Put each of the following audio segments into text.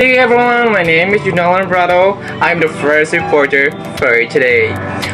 Hey everyone, my name is Junal Alvarado. I'm the first reporter for today.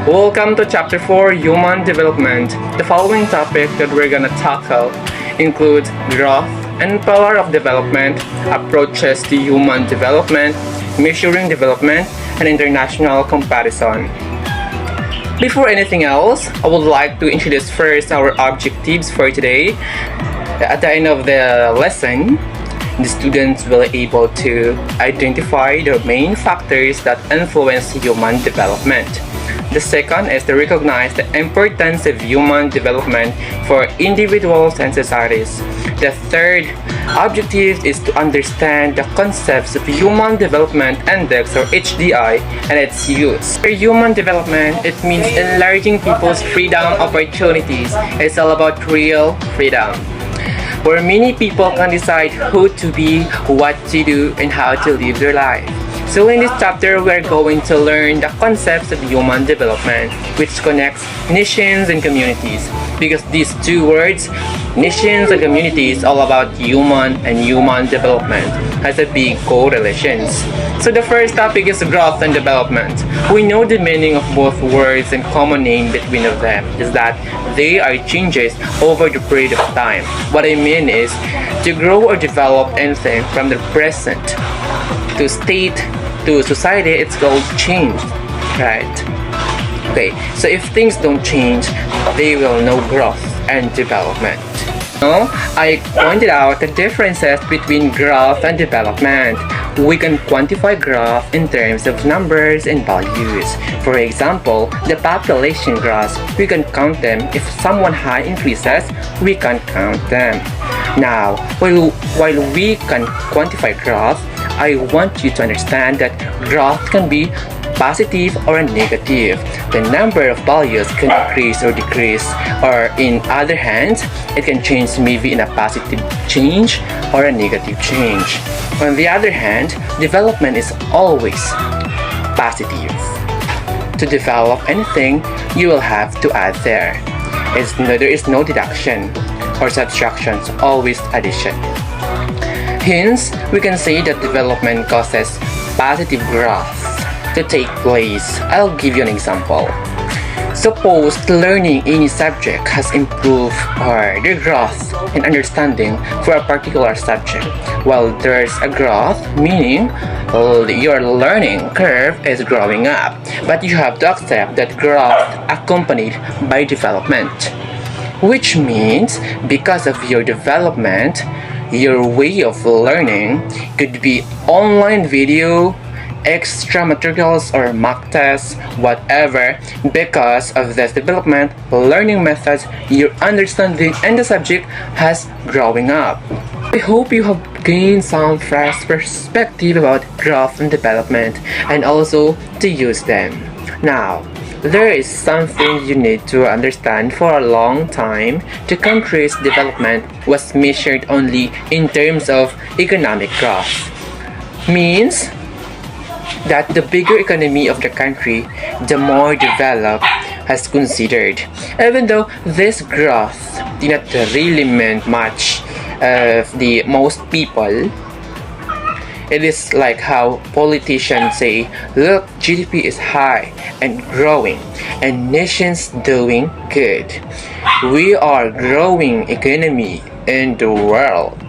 Welcome to Chapter 4, Human Development. The following topic that we're gonna tackle includes growth and power of development, approaches to human development, measuring development, and international comparison. Before anything else, I would like to introduce first our objectives for today. At the end of the lesson, the students will be able to identify the main factors that influence human development. The second is to recognize the importance of human development for individuals and societies. The third objective is to understand the concepts of Human Development Index or HDI and its use. For human development, it means enlarging people's freedom opportunities. It's all about real freedom, where many people can decide who to be, what to do, and how to live their life. So in this chapter, we're going to learn the concepts of human development, which connects nations and communities. Because these two words, nations and communities, all about human and human development, has a big correlations. So the first topic is growth and development. We know the meaning of both words, and common name between of them is that they are changes over the period of time. What I mean is to grow or develop anything from the present to state to society, it's called change, right? Okay, so if things don't change, they will no growth and development. Now, I pointed out the differences between growth and development. We can quantify growth in terms of numbers and values. For example, the population grows, we can count them. If someone high increases, we can count them. Now, while we can quantify growth, I want you to understand that growth can be positive or negative. The number of values can increase or decrease, or in other hands, it can change maybe in a positive change or a negative change. On the other hand, development is always positive. To develop anything, you will have to add there. There is no deduction or subtraction, always addition. Hence, we can say that development causes positive growth to take place. I'll give you an example. Suppose learning any subject has improved or the growth and understanding for a particular subject. While there's a growth, meaning your learning curve is growing up, but you have to accept that growth accompanied by development, which means because of your development, your way of learning could be online video, extra materials or mock tests, whatever. Because of this development, learning methods, your understanding and the subject has growing up. I hope you have gained some fresh perspective about growth and development and also to use them. Now, there is something you need to understand. For a long time, the country's development was measured only in terms of economic growth. Means that the bigger economy of the country, the more developed has considered. Even though this growth did not really mean much of the most people, it is like how politicians say, look, GDP is high and growing and nations doing good. We are growing economy in the world.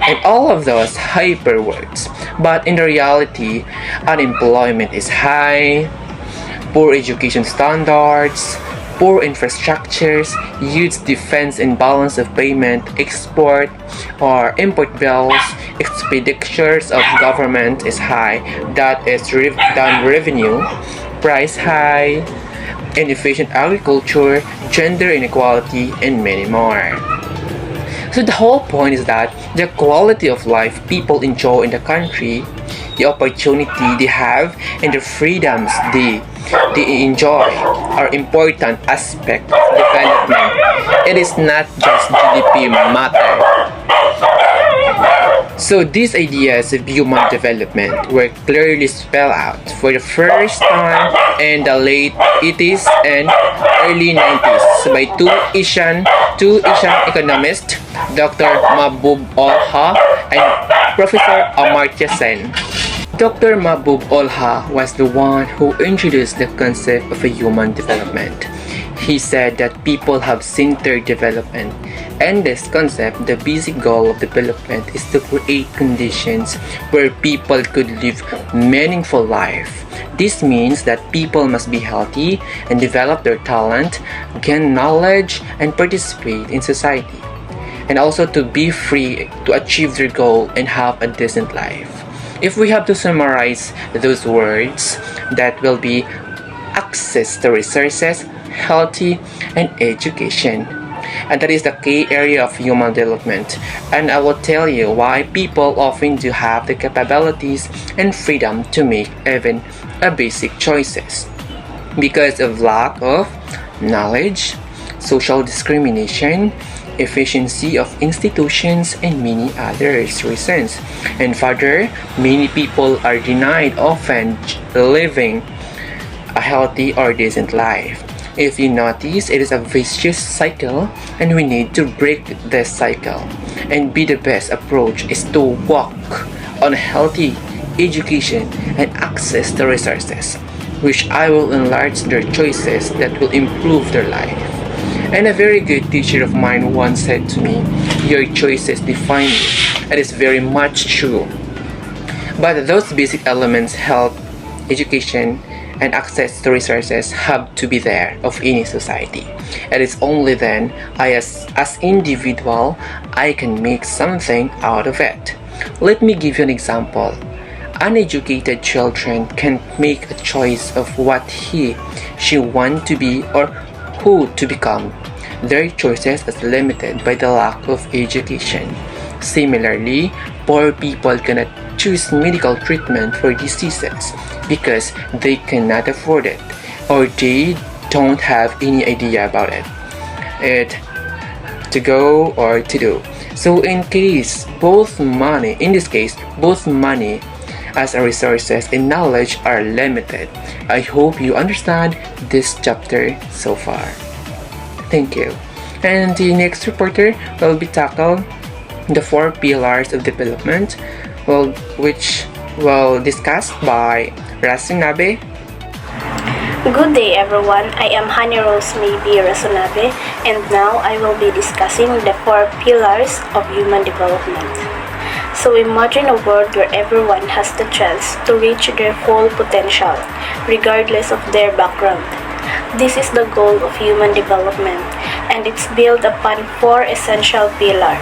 And all of those hyper words. But in the reality, unemployment is high, poor education standards, poor infrastructures, huge defense imbalance of payment, export or import bills, expenditures of government is high, that is done revenue, price high, inefficient agriculture, gender inequality, and many more. So the whole point is that the quality of life people enjoy in the country, the opportunity they have, and the freedoms they enjoy are important aspect of development. It is not just GDP matter. So these ideas of human development were clearly spelled out for the first time in the late 80s and early 90s by two Asian economists, Dr. Mahbub Olha, and Professor Amartya Sen. Dr. Mahbub Olha was the one who introduced the concept of a human development. He said that people have centered development, and this concept, the basic goal of development, is to create conditions where people could live meaningful life. This means that people must be healthy and develop their talent, gain knowledge, and participate in society, and also to be free to achieve their goal and have a decent life. If we have to summarize those words, that will be access to resources, healthy, and education. And that is the key area of human development. And I will tell you why people often do have the capabilities and freedom to make even a basic choices. Because of lack of knowledge, social discrimination, efficiency of institutions, and many other reasons. And further, many people are denied often living a healthy or decent life. If you notice, it is a vicious cycle, and we need to break this cycle. And be the best approach is to work on healthy education and access to resources, which I will enlarge their choices that will improve their life. And a very good teacher of mine once said to me, "Your choices define you." It is very much true. But those basic elements, health, education, and access to resources, have to be there of any society. And it's only then as individual I can make something out of it. Let me give you an example. Uneducated children can make a choice of what she want to be or who to become. Their choices are limited by the lack of education. Similarly, poor people cannot choose medical treatment for diseases because they cannot afford it, or they don't have any idea about it to go or to do. So in this case, both money as a resources and knowledge are limited. I hope you understand this chapter so far. Thank you. And the next reporter will be tackled the 4 pillars of development, which will discussed by Rasunabe. Good day everyone, I am Hani Rose Maybe Rasunabe, and now I will be discussing the 4 pillars of human development. So imagine a world where everyone has the chance to reach their full potential, regardless of their background. This is the goal of human development, and it's built upon 4 essential pillars.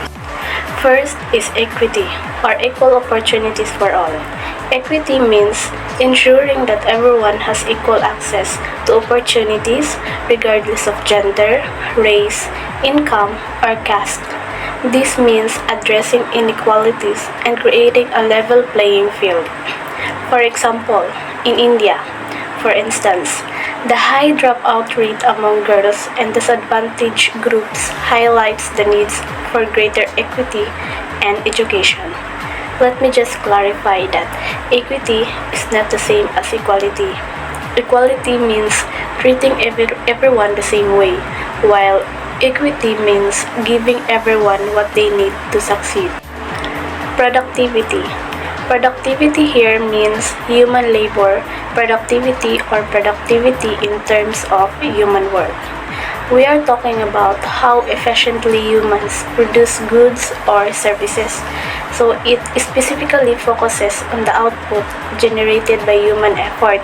First is equity, or equal opportunities for all. Equity means ensuring that everyone has equal access to opportunities regardless of gender, race, income, or caste. This means addressing inequalities and creating a level playing field. For example, in India, for instance, the high dropout rate among girls and disadvantaged groups highlights the needs for greater equity and education. Let me just clarify that equity is not the same as equality. Equality means treating everyone the same way, while equity means giving everyone what they need to succeed. Productivity. Productivity here means human labor productivity or productivity in terms of human work. We are talking about how efficiently humans produce goods or services. So it specifically focuses on the output generated by human effort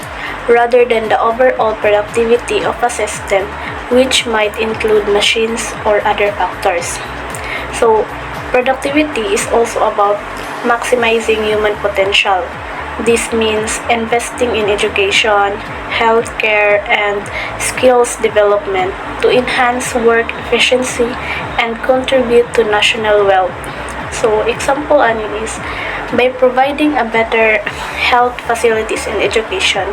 rather than the overall productivity of a system, which might include machines or other factors. So productivity is also about maximizing human potential. This means investing in education, healthcare, and skills development to enhance work efficiency and contribute to national wealth. So, example is by providing a better health facilities and education,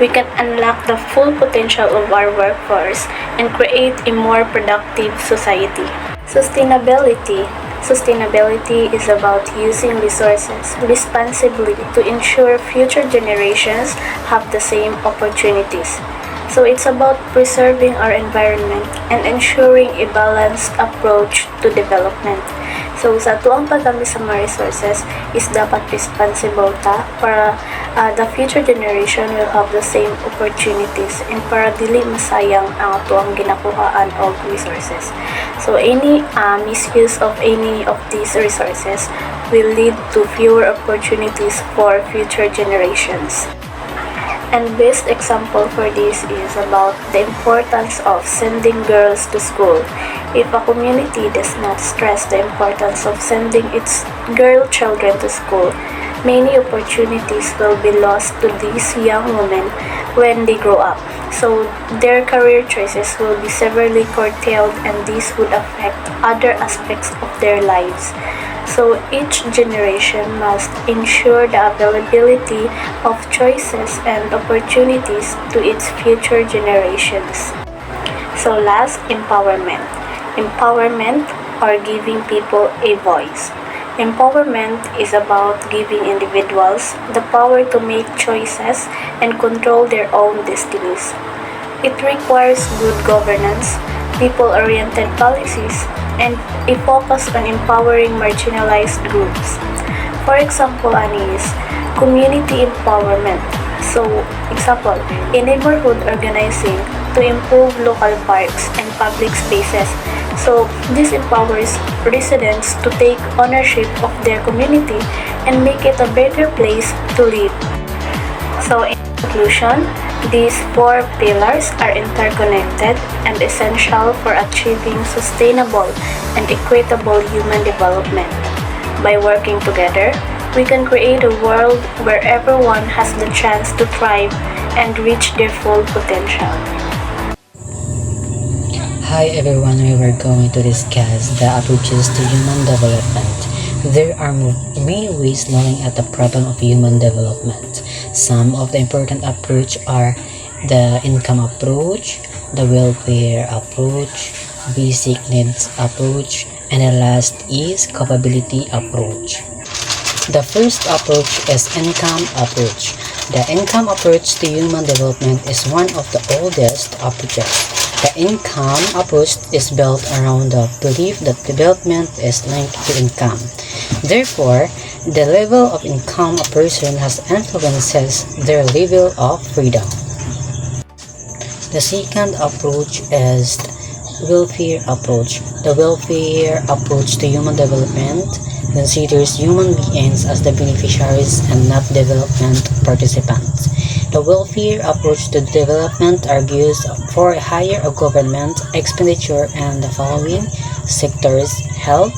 we can unlock the full potential of our workforce and create a more productive society. Sustainability. Sustainability is about using resources responsibly to ensure future generations have the same opportunities. So it's about preserving our environment and ensuring a balanced approach to development. So sa tuang paggamit sa mga resources is dapat responsible ta para the future generation will have the same opportunities and para dili masayang ang tuang ginakuhaan of resources. So any misuse of any of these resources will lead to fewer opportunities for future generations. And best example for this is about the importance of sending girls to school. If a community does not stress the importance of sending its girl children to school, many opportunities will be lost to these young women when they grow up. So their career choices will be severely curtailed and this would affect other aspects of their lives. So each generation must ensure the availability of choices and opportunities to its future generations. So last, empowerment. Empowerment or giving people a voice. Empowerment is about giving individuals the power to make choices and control their own destinies. It requires good governance, people-oriented policies, and a focus on empowering marginalized groups. For example, is community empowerment. So, example, a neighborhood organizing to improve local parks and public spaces. So, this empowers residents to take ownership of their community and make it a better place to live. So, in conclusion, these four pillars are interconnected and essential for achieving sustainable and equitable human development. By working together, we can create a world where everyone has the chance to thrive and reach their full potential. Hi everyone, we were going to discuss the approaches to human development. There are many ways looking at the problem of human development. Some of the important approach are the income approach, the welfare approach, basic needs approach, and the last is capability approach. The first approach is income approach. The income approach to human development is one of the oldest approaches. The income approach is built around the belief that development is linked to income. Therefore, the level of income a person has influences their level of freedom. The second approach is welfare approach. The welfare approach to human development considers human beings as the beneficiaries and not development participants. The welfare approach to development argues for a higher government expenditure in the following sectors: health,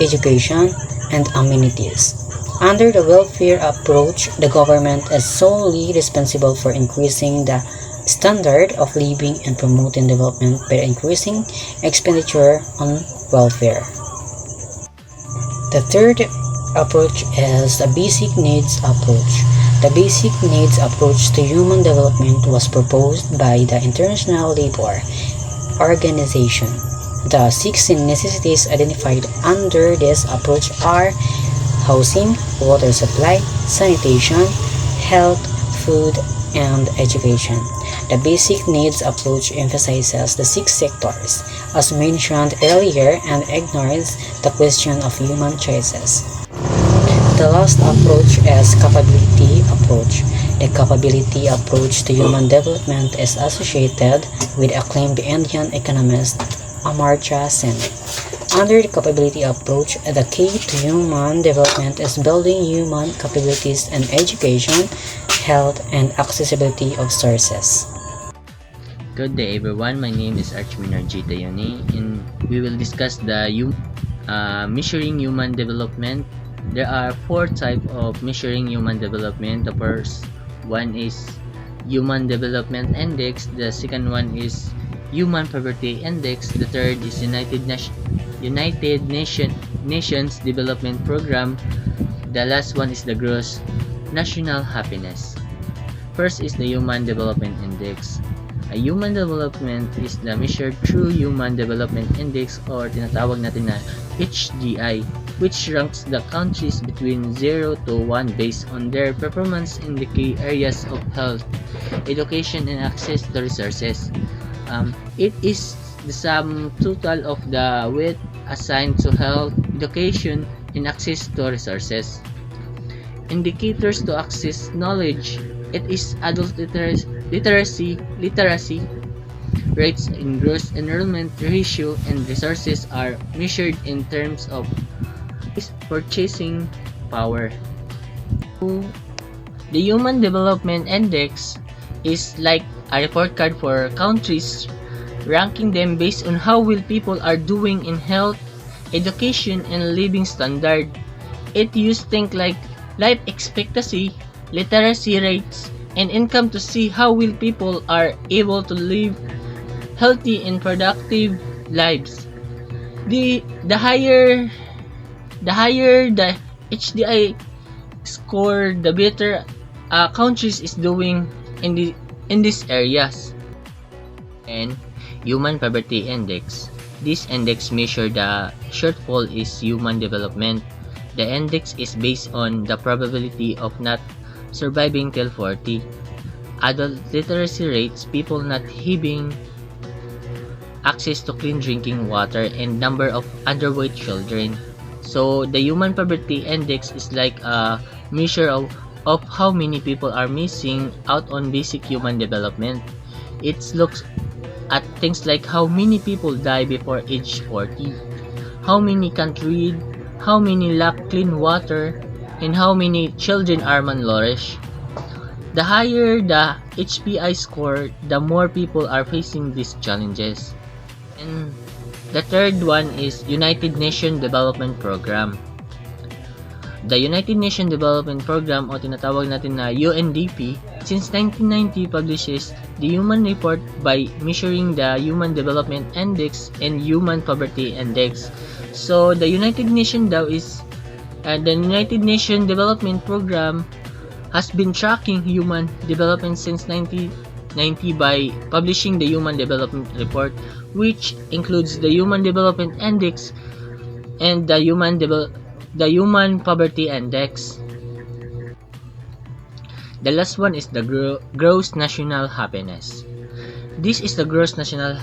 education, and amenities. Under the welfare approach, the government is solely responsible for increasing the standard of living and promoting development by increasing expenditure on welfare. The third approach is the basic needs approach. The basic needs approach to human development was proposed by the International Labour Organization. The 16 necessities identified under this approach are housing, water supply, sanitation, health, food, and education. The basic needs approach emphasizes the 6 sectors, as mentioned earlier, and ignores the question of human choices. The last approach is capability approach. The capability approach to human development is associated with acclaimed Indian economist Amartya Sen. Under the capability approach, the key to human development is building human capabilities in education, health, and accessibility of sources. Good day everyone, my name is Archminar G. Tayoni and we will discuss the measuring human development. There are 4 types of measuring human development. The first one is Human Development Index, the second one is Human Poverty Index, the third is United Nations Development Program, the last one is the Gross National Happiness. First is the Human Development Index. A human development is the measured through Human Development Index or tinatawag natin na HDI. which ranks the countries between 0 to 1 based on their performance in the key areas of health, education, and access to resources. It is the sum total of the weight assigned to health, education, and access to resources. Indicators to access knowledge. It is adult literacy rates in gross enrollment ratio and resources are measured in terms of purchasing power. The Human Development Index is like a report card for countries, ranking them based on how well people are doing in health, education, and living standard. It uses things like life expectancy, literacy rates, and income to see how well people are able to live healthy and productive lives. The higher the HDI score, the better countries is doing in these areas. And Human Poverty Index. This index measures the shortfall is human development. The index is based on the probability of not surviving till 40. Adult literacy rates, people not having access to clean drinking water, and number of underweight children. So the Human Poverty Index is like a measure of how many people are missing out on basic human development. It looks at things like how many people die before age 40, how many can't read, how many lack clean water, and how many children are malnourished. The higher the HPI score, the more people are facing these challenges. And the third one is United Nations Development Program. The United Nations Development Program o tinatawag natin na UNDP since 1990 publishes the Human Report by measuring the Human Development Index and Human Poverty Index. So the United Nations daw is the United Nations Development Program has been tracking human development since 1990 by publishing the Human Development Report, which includes the Human Development Index and the Human Poverty Index. The last one is the Gross National Happiness. This is the Gross National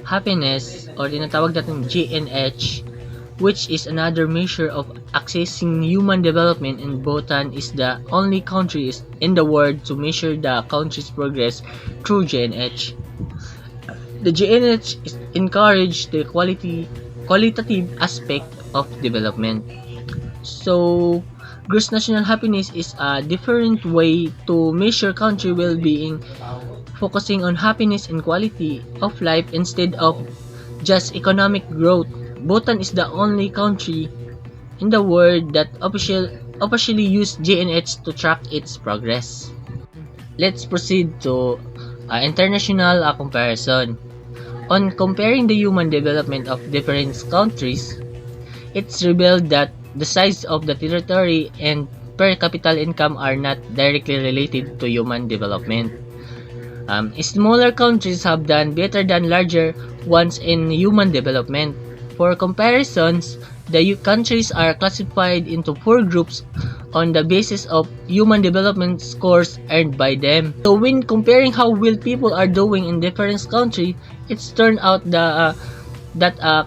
Happiness or tinatawag natin GNH, which is another measure of accessing human development, and Bhutan is the only country in the world to measure the country's progress through GNH. The GNH encourages the qualitative aspect of development. So, gross national happiness is a different way to measure country well-being, focusing on happiness and quality of life instead of just economic growth. Bhutan is the only country in the world that officially use GNH to track its progress. Let's proceed to international comparison. On comparing the human development of different countries, it's revealed that the size of the territory and per capita income are not directly related to human development. Smaller countries have done better than larger ones in human development. For comparisons, the countries are classified into 4 groups on the basis of human development scores earned by them. So when comparing how well people are doing in different countries, it's turned out that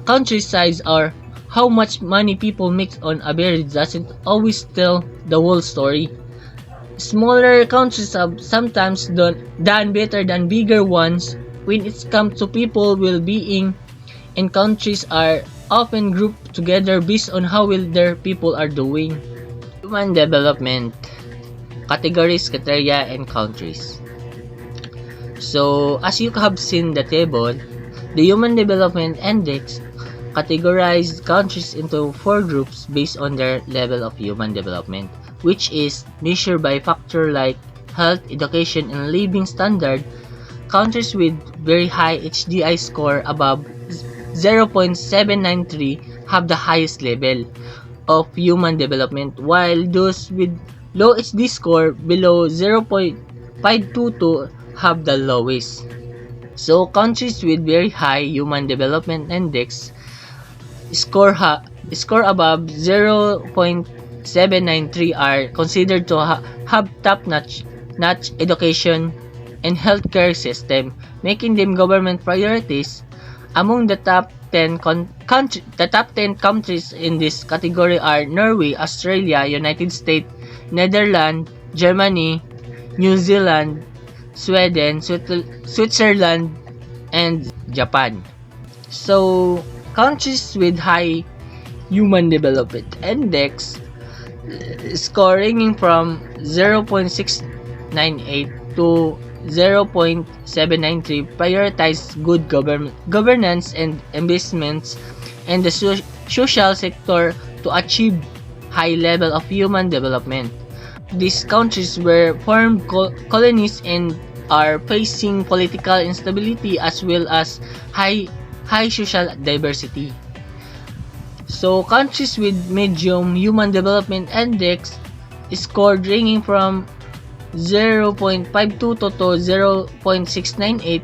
country size or how much money people make on average doesn't always tell the whole story. Smaller countries have sometimes done better than bigger ones when it comes to people well-being, and countries are often grouped together based on how well their people are doing. Human development categories, criteria, and countries. So, as you have seen the table, the Human Development Index categorized countries into 4 groups based on their level of human development, which is measured by factors like health, education, and living standard. Countries with very high HDI score above 0.793 have the highest level of human development, while those with low HD score below 0.522 have the lowest. So countries with very high human development index score score above 0.793 are considered to have top-notch education and healthcare system, making them government priorities. Among the top 10 countries in this category are Norway, Australia, United States, Netherlands, Germany, New Zealand, Sweden, Switzerland, and Japan. So, countries with high Human Development Index scoring from 0.698 to 0.793 prioritize good governance and investments in the social sector to achieve high level of human development. These countries were formed colonies and are facing political instability as well as high social diversity. So countries with medium Human Development Index scored ranging from 0.522 to 0.698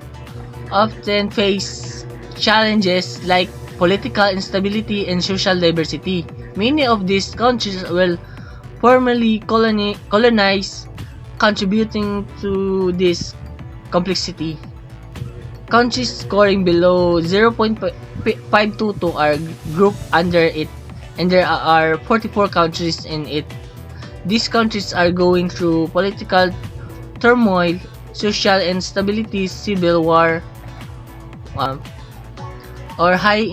often face challenges like political instability and social diversity. Many of these countries were formerly colonized, contributing to this complexity. Countries scoring below 0.522 are grouped under it, and there are 44 countries in it. These countries are going through political turmoil, social instability, civil war, or high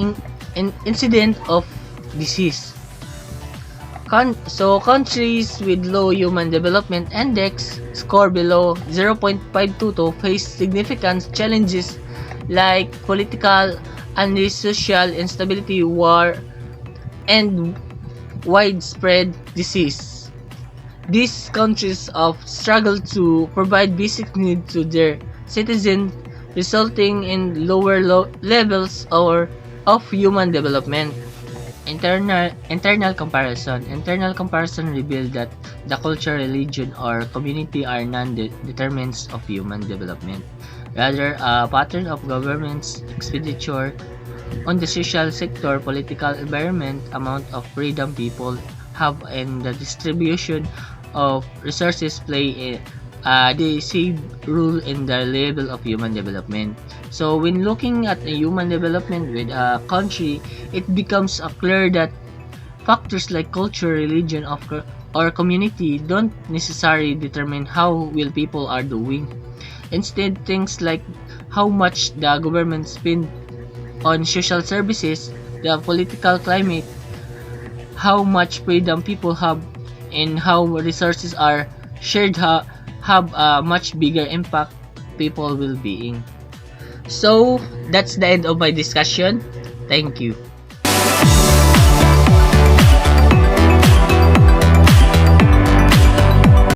incident of disease. So countries with low Human Development Index score below 0.522 face significant challenges like political and social instability, war, and widespread disease. These countries struggle to provide basic needs to their citizens, resulting in lower levels of human development. Internal comparison revealed that the culture, religion, or community are non-determinants of human development. Rather, a pattern of government's expenditure on the social sector, political environment, amount of freedom people have, and the distribution of resources play a decisive role in the level of human development. So when looking at a human development with a country, it becomes clear that factors like culture, religion, or community don't necessarily determine how well people are doing. Instead, things like how much the government spend on social services, the political climate, how much freedom people have, and how resources are shared have a much bigger impact people well-being. So that's the end of my discussion. Thank you.